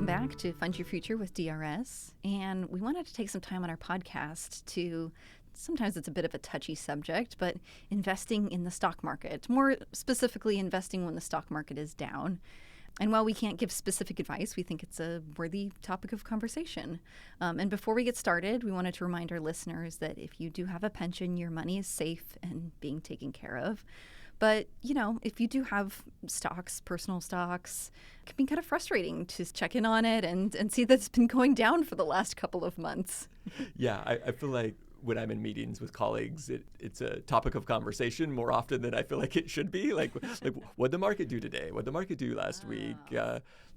Welcome back to Fund Your Future with DRS. And we wanted to take some time on our podcast to, sometimes it's a bit of a touchy subject, but investing in the stock market, more specifically investing when the stock market is down. And while we can't give specific advice, we think it's a worthy topic of conversation. And before we get started, we wanted to remind our listeners that if you do have a pension, your money is safe and being taken care of. But, you know, if you do have stocks, personal stocks, it can be kind of frustrating to check in on it and see that it's been going down for the last couple of months. Yeah, I feel like when I'm in meetings with colleagues, it's a topic of conversation more often than I feel like it should be. Like what'd the market do today? What'd the market do last week?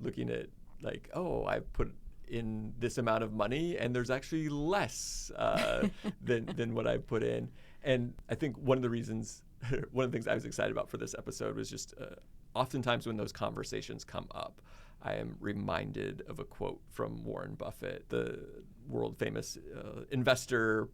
Looking at like, oh, I put in this amount of money and there's actually less than what I put in. And I think one of the things I was excited about for this episode was just oftentimes when those conversations come up, I am reminded of a quote from Warren Buffett, the world famous investor,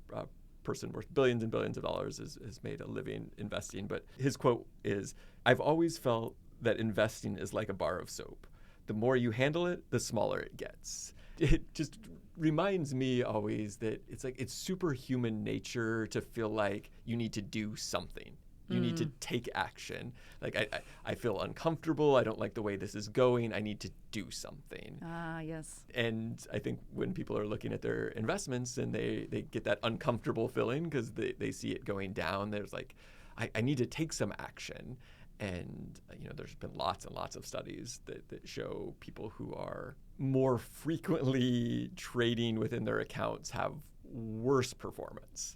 person worth billions and billions of dollars, has made a living investing. But his quote is, "I've always felt that investing is like a bar of soap. The more you handle it, the smaller it gets." It just reminds me always that it's superhuman nature to feel like you need to do something. You need to take action. Like, I feel uncomfortable. I don't like the way this is going. I need to do something. Yes. And I think when people are looking at their investments and they get that uncomfortable feeling because they see it going down, there's like, I need to take some action. And, you know, there's been lots and lots of studies that show people who are more frequently trading within their accounts have worse performance.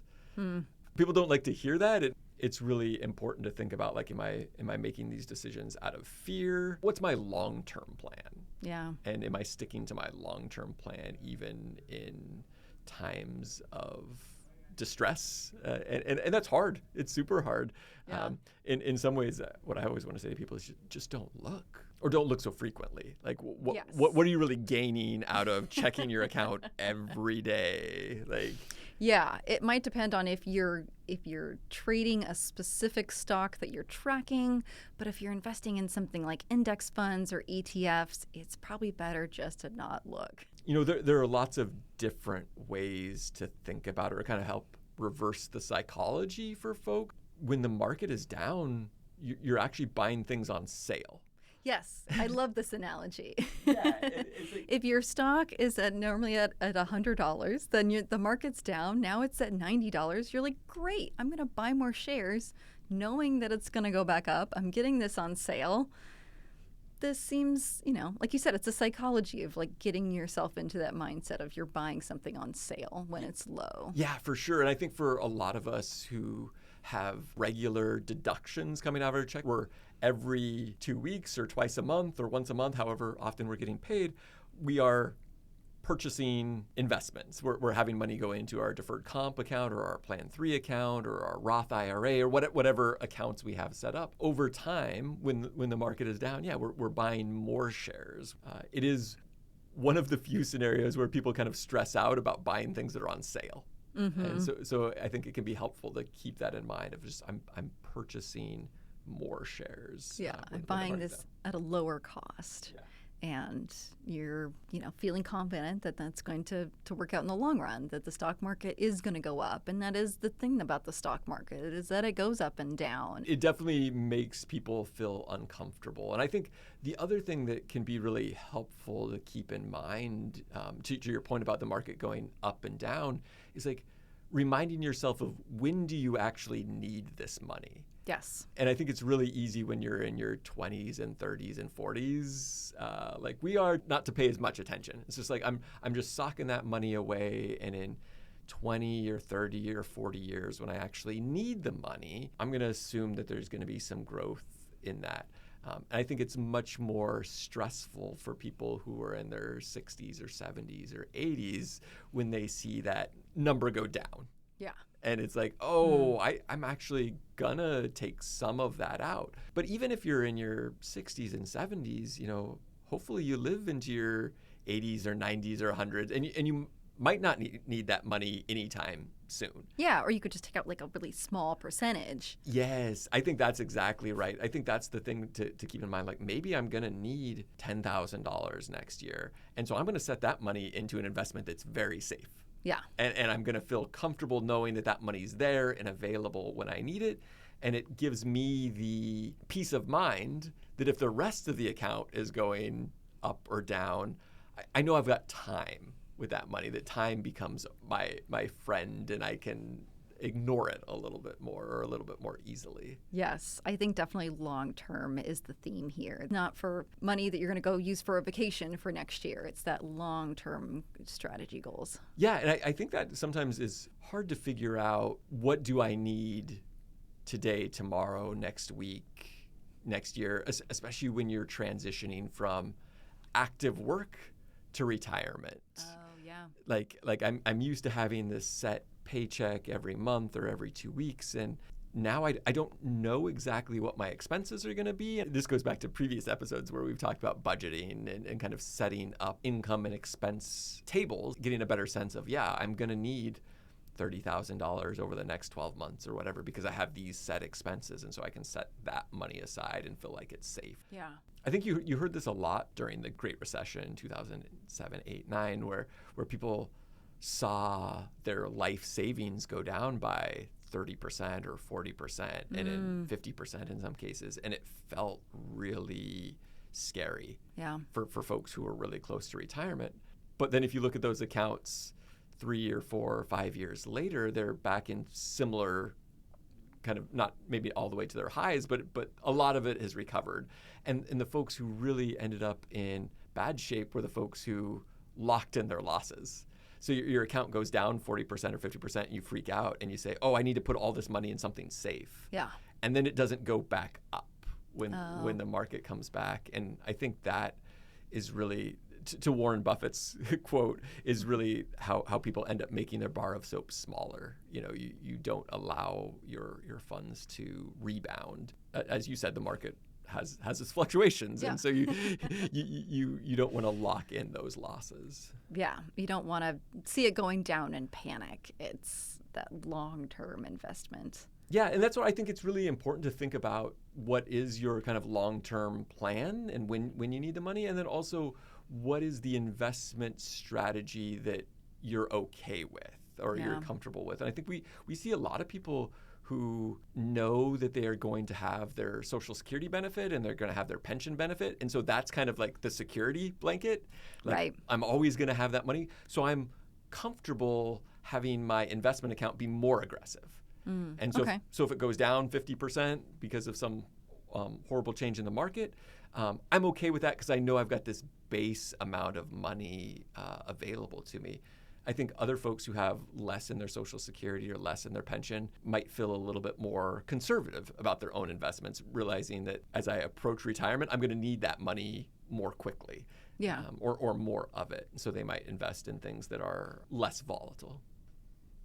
People don't like to hear that. It's really important to think about, like, am I making these decisions out of fear? What's my long-term plan? Yeah. And am I sticking to my long-term plan even in times of distress? And that's hard. It's super hard. Yeah. In some ways, what I always want to say to people is just don't look, or don't look so frequently. Like, Yes. what are you really gaining out of checking your account every day? Like, Yeah, it might depend on if you're trading a specific stock that you're tracking, but if you're investing in something like index funds or ETFs, it's probably better just to not look. you know, there are lots of different ways to think about it or kind of help reverse the psychology for folk. When the market is down, you're actually buying things on sale. Yes, I love this analogy. Yeah, it's like, If your stock is normally at $100, then the market's down. Now it's at $90. You're like, great, I'm going to buy more shares knowing that it's going to go back up. I'm getting this on sale. This seems, you know, like you said, it's a psychology of like getting yourself into that mindset of you're buying something on sale when it's low. yeah, for sure. And I think for a lot of us who have regular deductions coming out of our check, we're every 2 weeks or twice a month or once a month, however often we're getting paid, we are purchasing investments. We're having money go into our deferred comp account or our Plan 3 account or our Roth IRA or whatever accounts we have set up. Over time, when the market is down, yeah, we're buying more shares. It is one of the few scenarios where people kind of stress out about buying things that are on sale. Mm-hmm. And so I think it can be helpful to keep that in mind of just I'm purchasing more shares. Yeah, I'm buying this at a lower cost. Yeah. And you're, you know, feeling confident that that's going to work out in the long run, that the stock market is going to go up. And that is the thing about the stock market, is that it goes up and down. It definitely makes people feel uncomfortable. And I think the other thing that can be really helpful to keep in mind, to your point about the market going up and down, is like reminding yourself of when do you actually need this money? Yes. And I think it's really easy when you're in your 20s and 30s and 40s, like we are, not to pay as much attention. It's just like I'm just socking that money away, and in 20 or 30 or 40 years when I actually need the money, I'm going to assume that there's going to be some growth in that. And I think it's much more stressful for people who are in their 60s or 70s or 80s when they see that number go down. Yeah. And it's like, I'm actually gonna take some of that out. But even if you're in your 60s and 70s, you know, hopefully you live into your 80s or 90s or 100s, and you might not need that money anytime soon. Yeah, or you could just take out like a really small percentage. Yes, I think that's exactly right. I think that's the thing to keep in mind. Like maybe I'm going to need $10,000 next year. And so I'm going to set that money into an investment that's very safe. Yeah. And I'm going to feel comfortable knowing that that money's there and available when I need it. And it gives me the peace of mind that if the rest of the account is going up or down, I know I've got time with that money, that time becomes my friend and I can ignore it a little bit more or a little bit more easily. Yes, I think definitely long term is the theme here. Not for money that you're going to go use for a vacation for next year. It's that long term strategy goals. Yeah, and I think that sometimes is hard to figure out, what do I need today, tomorrow, next week, next year, especially when you're transitioning from active work to retirement. Yeah. Like I'm used to having this set paycheck every month or every 2 weeks, and now I don't know exactly what my expenses are going to be. And this goes back to previous episodes where we've talked about budgeting and kind of setting up income and expense tables, getting a better sense of, I'm going to need $30,000 over the next 12 months or whatever, because I have these set expenses, and so I can set that money aside and feel like it's safe. Yeah. I think you heard this a lot during the Great Recession, 2007, 8, 9, where people saw their life savings go down by 30% or 40% and in 50% in some cases. And it felt really scary for folks who were really close to retirement. But then if you look at those accounts 3 or 4 or 5 years later, they're back in similar kind of, not maybe all the way to their highs, but a lot of it has recovered. And the folks who really ended up in bad shape were the folks who locked in their losses. So your account goes down 40% or 50%, and you freak out and you say, I need to put all this money in something safe. Yeah. And then it doesn't go back up when the market comes back. And I think that is really, to Warren Buffett's quote, is really how people end up making their bar of soap smaller. You don't allow your funds to rebound. As you said, the market has its fluctuations, and so you don't want to lock in those losses. Yeah, you don't want to see it going down and panic. It's that long-term investment. Yeah, and that's why I think it's really important to think about what is your kind of long-term plan and when you need the money, and then also what is the investment strategy that you're okay with or you're comfortable with. And I think we see a lot of people who know that they are going to have their Social Security benefit and they're going to have their pension benefit. And so that's kind of like the security blanket. Right. I'm always going to have that money. So I'm comfortable having my investment account be more aggressive. And so, so if it goes down 50% because of some horrible change in the market, I'm okay with that because I know I've got this base amount of money available to me. I think other folks who have less in their Social Security or less in their pension might feel a little bit more conservative about their own investments, realizing that as I approach retirement, I'm going to need that money more quickly, or more of it. So they might invest in things that are less volatile.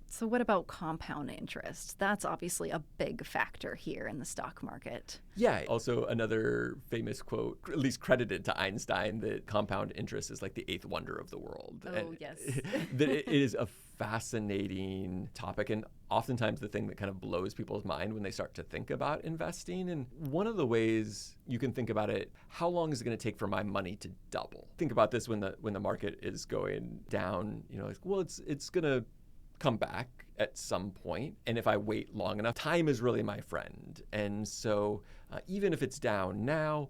So what about compound interest? That's obviously a big factor here in the stock market. Yeah. Also, another famous quote, at least credited to Einstein, that compound interest is like the eighth wonder of the world. Oh, and yes. That it is a fascinating topic, and oftentimes the thing that kind of blows people's mind when they start to think about investing. And one of the ways you can think about it, how long is it going to take for my money to double? Think about this when the market is going down. It's going to come back at some point, and if I wait long enough, time is really my friend. And so even if it's down now,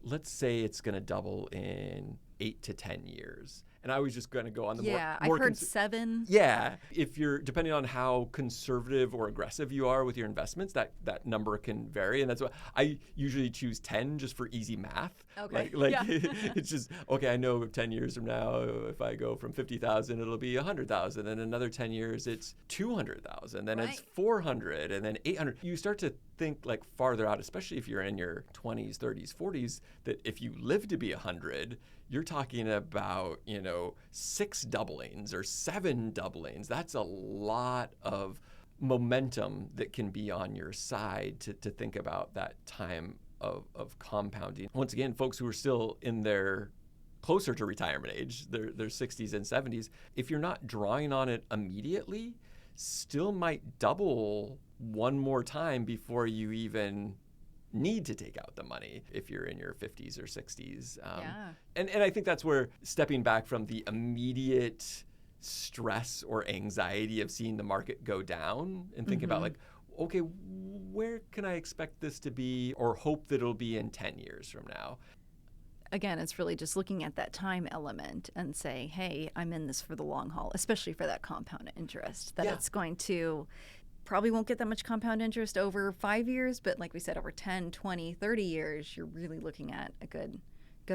let's say it's going to double in 8 to 10 years. And I was just going to go on the more I've heard 7. Yeah. If you're, depending on how conservative or aggressive you are with your investments, that number can vary. And that's why I usually choose 10 just for easy math. Okay. It's just, okay, I know 10 years from now, if I go from 50,000, it'll be 100,000. And another 10 years, it's 200,000. Then it's 400, and then 800. You start to think like farther out, especially if you're in your 20s, 30s, 40s, that if you live to be 100, you're talking about, 6 doublings or 7 doublings. That's a lot of momentum that can be on your side to think about that time of compounding. Once again, folks who are still in their closer to retirement age, their 60s and 70s, if you're not drawing on it immediately, still might double one more time before you even need to take out the money if you're in your 50s or 60s. And I think that's where stepping back from the immediate stress or anxiety of seeing the market go down and think about like, okay, where can I expect this to be or hope that it'll be in 10 years from now? Again, it's really just looking at that time element and saying, hey, I'm in this for the long haul, especially for that compound interest, that it's going to probably won't get that much compound interest over 5 years, but like we said, over 10, 20, 30 years, you're really looking at a good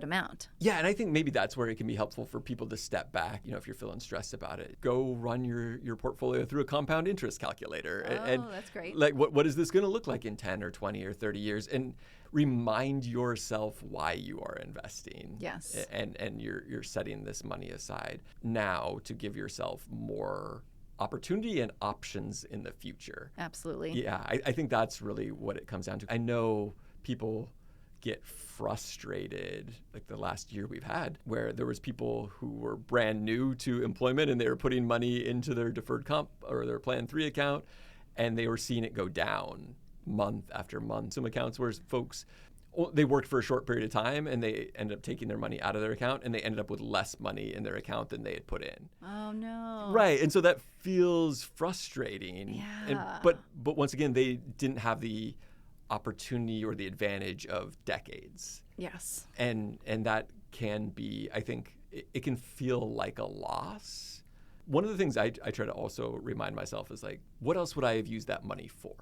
amount. Yeah, and I think maybe that's where it can be helpful for people to step back, if you're feeling stressed about it. Go run your portfolio through a compound interest calculator. Oh, that's great. Like, what is this going to look like in 10 or 20 or 30 years? And remind yourself why you are investing. Yes. And you're setting this money aside now to give yourself more opportunity and options in the future. Absolutely. Yeah, I think that's really what it comes down to. I know people get frustrated, like the last year we've had, where there was people who were brand new to employment and they were putting money into their deferred comp or their Plan 3 account, and they were seeing it go down month after month. Some accounts where folks, they worked for a short period of time and they ended up taking their money out of their account and they ended up with less money in their account than they had put in. Oh, no. Right. And so that feels frustrating. Yeah. But once again, they didn't have the opportunity or the advantage of decades. Yes. And that can be, I think, it can feel like a loss. One of the things I try to also remind myself is like, what else would I have used that money for?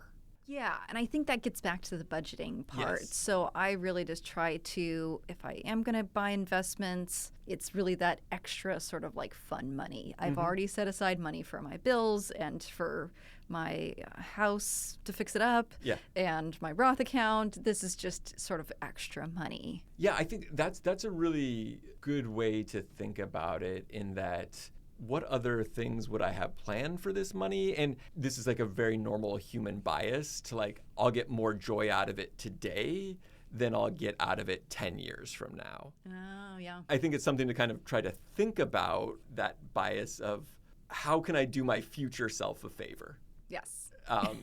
Yeah, and I think that gets back to the budgeting part. Yes. So I really just try to, if I am going to buy investments, it's really that extra sort of like fun money. I've already set aside money for my bills and for my house to fix it up and my Roth account. This is just sort of extra money. Yeah, I think that's a really good way to think about it, in that what other things would I have planned for this money? And this is like a very normal human bias to like, I'll get more joy out of it today than I'll get out of it 10 years from now. Oh, yeah. I think it's something to kind of try to think about, that bias of how can I do my future self a favor? Yes.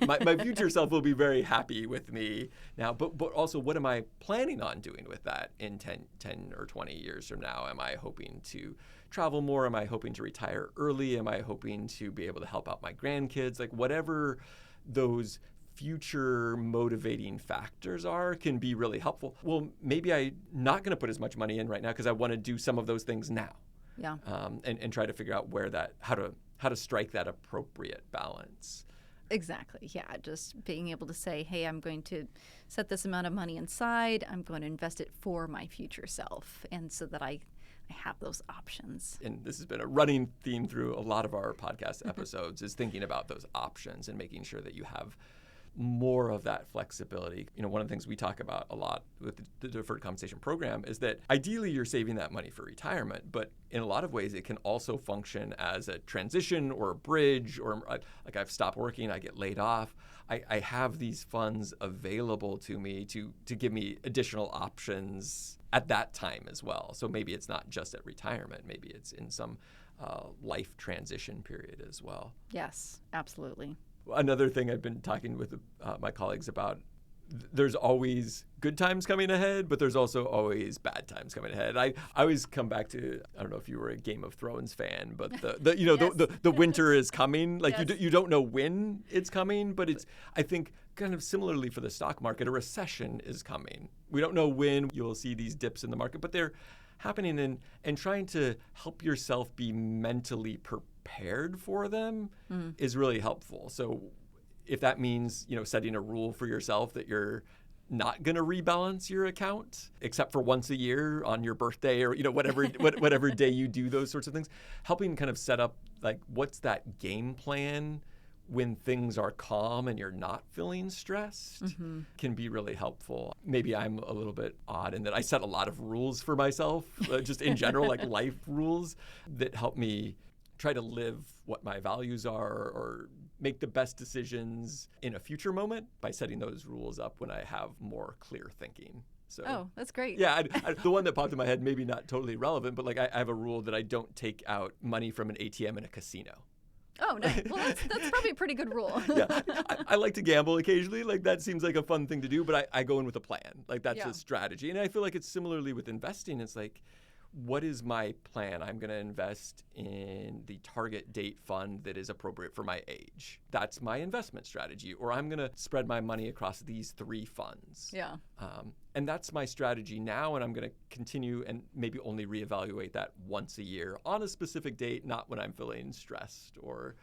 My future self will be very happy with me now, but also what am I planning on doing with that in 10 or 20 years from now? Am I hoping to travel more? Am I hoping to retire early? Am I hoping to be able to help out my grandkids? Like whatever those future motivating factors are can be really helpful. Well, maybe I'm not going to put as much money in right now because I want to do some of those things now. Yeah. And try to figure out how to strike that appropriate balance. Exactly. Yeah. Just being able to say, hey, I'm going to set this amount of money inside. I'm going to invest it for my future self. And so that I have those options. And this has been a running theme through a lot of our podcast episodes is thinking about those options and making sure that you have more of that flexibility. One of the things we talk about a lot with the deferred compensation program is that ideally you're saving that money for retirement, but in a lot of ways it can also function as a transition or a bridge, or like I've stopped working, I get laid off. I have these funds available to me to give me additional options at that time as well. So maybe it's not just at retirement, maybe it's in some life transition period as well. Yes, absolutely. Another thing I've been talking with my colleagues about, there's always good times coming ahead, but there's also always bad times coming ahead. I always come back to, I don't know if you were a Game of Thrones fan, but the winter is coming. Like you don't know when it's coming, but it's, I think, kind of similarly for the stock market, a recession is coming. We don't know when you'll see these dips in the market, but they're happening, and trying to help yourself be mentally prepared for them is really helpful. So if that means, setting a rule for yourself that you're not going to rebalance your account except for once a year on your birthday or, whatever day you do those sorts of things, helping kind of set up like what's that game plan when things are calm and you're not feeling stressed can be really helpful. Maybe I'm a little bit odd in that I set a lot of rules for myself, just in general, like life rules that help me try to live what my values are or make the best decisions in a future moment by setting those rules up when I have more clear thinking. So, Oh, that's great. yeah, the one that popped in my head, maybe not totally relevant, but like I have a rule that I don't take out money from an ATM in a casino. Oh, no. Well, that's probably a pretty good rule. Yeah, I like to gamble occasionally. Like that seems like a fun thing to do, but I go in with a plan. Like that's Yeah. a strategy. And I feel like it's similarly with investing. It's like, what is my plan? I'm going to invest in the target date fund that is appropriate for my age. That's my investment strategy. Or I'm going to spread my money across these 3 funds. Yeah. And that's my strategy now, and I'm going to continue and maybe only reevaluate that once a year on a specific date, not when I'm feeling stressed or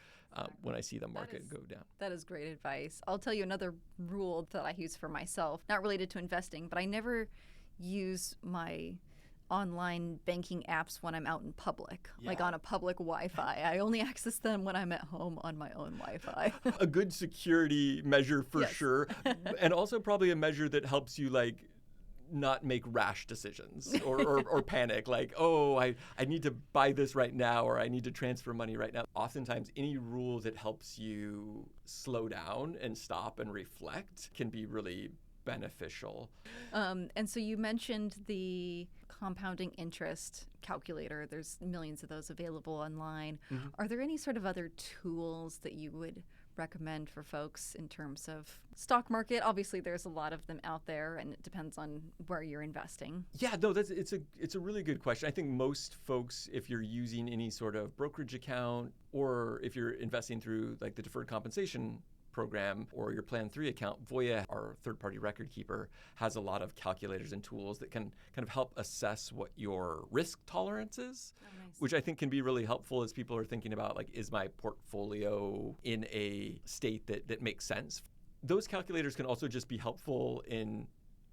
when I see the market go down. That is great advice. I'll tell you another rule that I use for myself, not related to investing, but I never use my online banking apps when I'm out in public, like Yeah. on a public Wi-Fi. I only access them when I'm at home on my own Wi-Fi. A good security measure for Yes. sure, and also probably a measure that helps you like not make rash decisions or panic like, oh, I need to buy this right now or I need to transfer money right now. Oftentimes, any rule that helps you slow down and stop and reflect can be really beneficial. And so you mentioned the compounding interest calculator. There's millions of those available online. Mm-hmm. Are there any sort of other tools that you would recommend for folks in terms of stock market? Obviously, there's a lot of them out there, and it depends on where you're investing. Yeah, no, it's a really good question. I think most folks, if you're using any sort of brokerage account or if you're investing through like the deferred compensation program or your Plan 3 account, Voya, our third-party record keeper, has a lot of calculators and tools that can kind of help assess what your risk tolerance is, which I think can be really helpful as people are thinking about, like, is my portfolio in a state that makes sense? Those calculators can also just be helpful in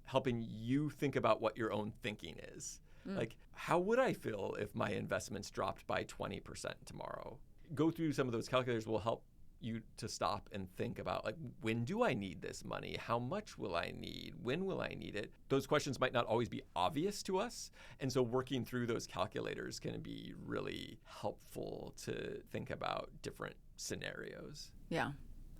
helping you think about what your own thinking is. Like, how would I feel if my investments dropped by 20% tomorrow? Go through some of those calculators will help you to stop and think about, like, when do I need this money? How much will I need? When will I need it? Those questions might not always be obvious to us. And so working through those calculators can be really helpful to think about different scenarios. Yeah,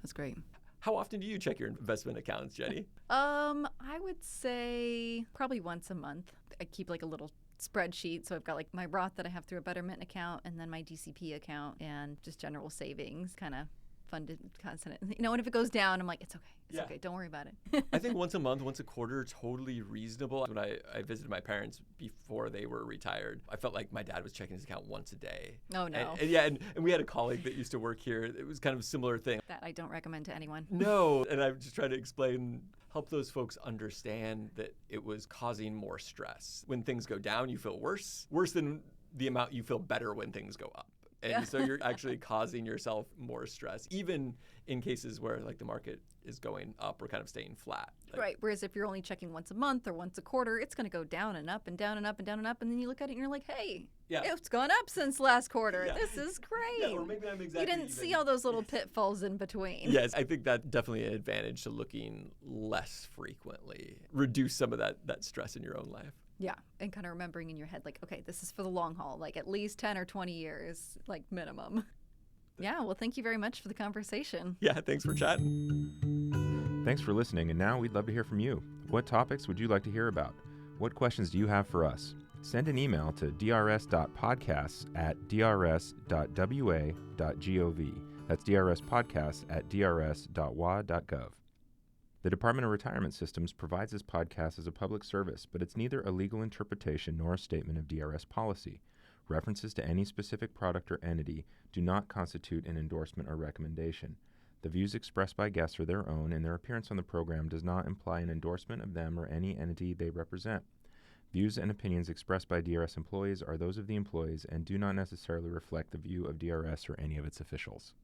that's great. How often do you check your investment accounts, Jenny? I would say probably once a month. I keep like a little spreadsheet. So I've got like my Roth that I have through a Betterment account and then my DCP account and just general savings, kind of funded constant. You know, and if it goes down, I'm like, it's okay. It's Yeah. okay. Don't worry about it. I think once a month, once a quarter, totally reasonable. When I visited my parents before they were retired, I felt like my dad was checking his account once a day. Oh, no. And we had a colleague that used to work here. It was kind of a similar thing. That I don't recommend to anyone. No, and I'm just trying to explain, help those folks understand that it was causing more stress. When things go down, you feel worse than the amount you feel better when things go up. And so you're actually causing yourself more stress, even in cases where like the market is going up or kind of staying flat. Like, Right. Whereas if you're only checking once a month or once a quarter, it's going to go down and up and down and up and down and up. And then you look at it and you're like, hey, Yeah. it's gone up since last quarter. Yeah. This is great. Yeah, or maybe I'm exactly you didn't see all those little pitfalls in between. Yes, I think that's definitely an advantage to looking less frequently. Reduce some of that stress in your own life. Yeah, and kind of remembering in your head, like, okay, this is for the long haul, like at least 10 or 20 years, like minimum. Yeah, well, thank you very much for the conversation. Yeah, thanks for chatting. Thanks for listening, and now we'd love to hear from you. What topics would you like to hear about? What questions do you have for us? Send an email to drs.podcasts@drs.wa.gov. That's drspodcasts@drs.wa.gov. The Department of Retirement Systems provides this podcast as a public service, but it's neither a legal interpretation nor a statement of DRS policy. References to any specific product or entity do not constitute an endorsement or recommendation. The views expressed by guests are their own, and their appearance on the program does not imply an endorsement of them or any entity they represent. Views and opinions expressed by DRS employees are those of the employees and do not necessarily reflect the view of DRS or any of its officials.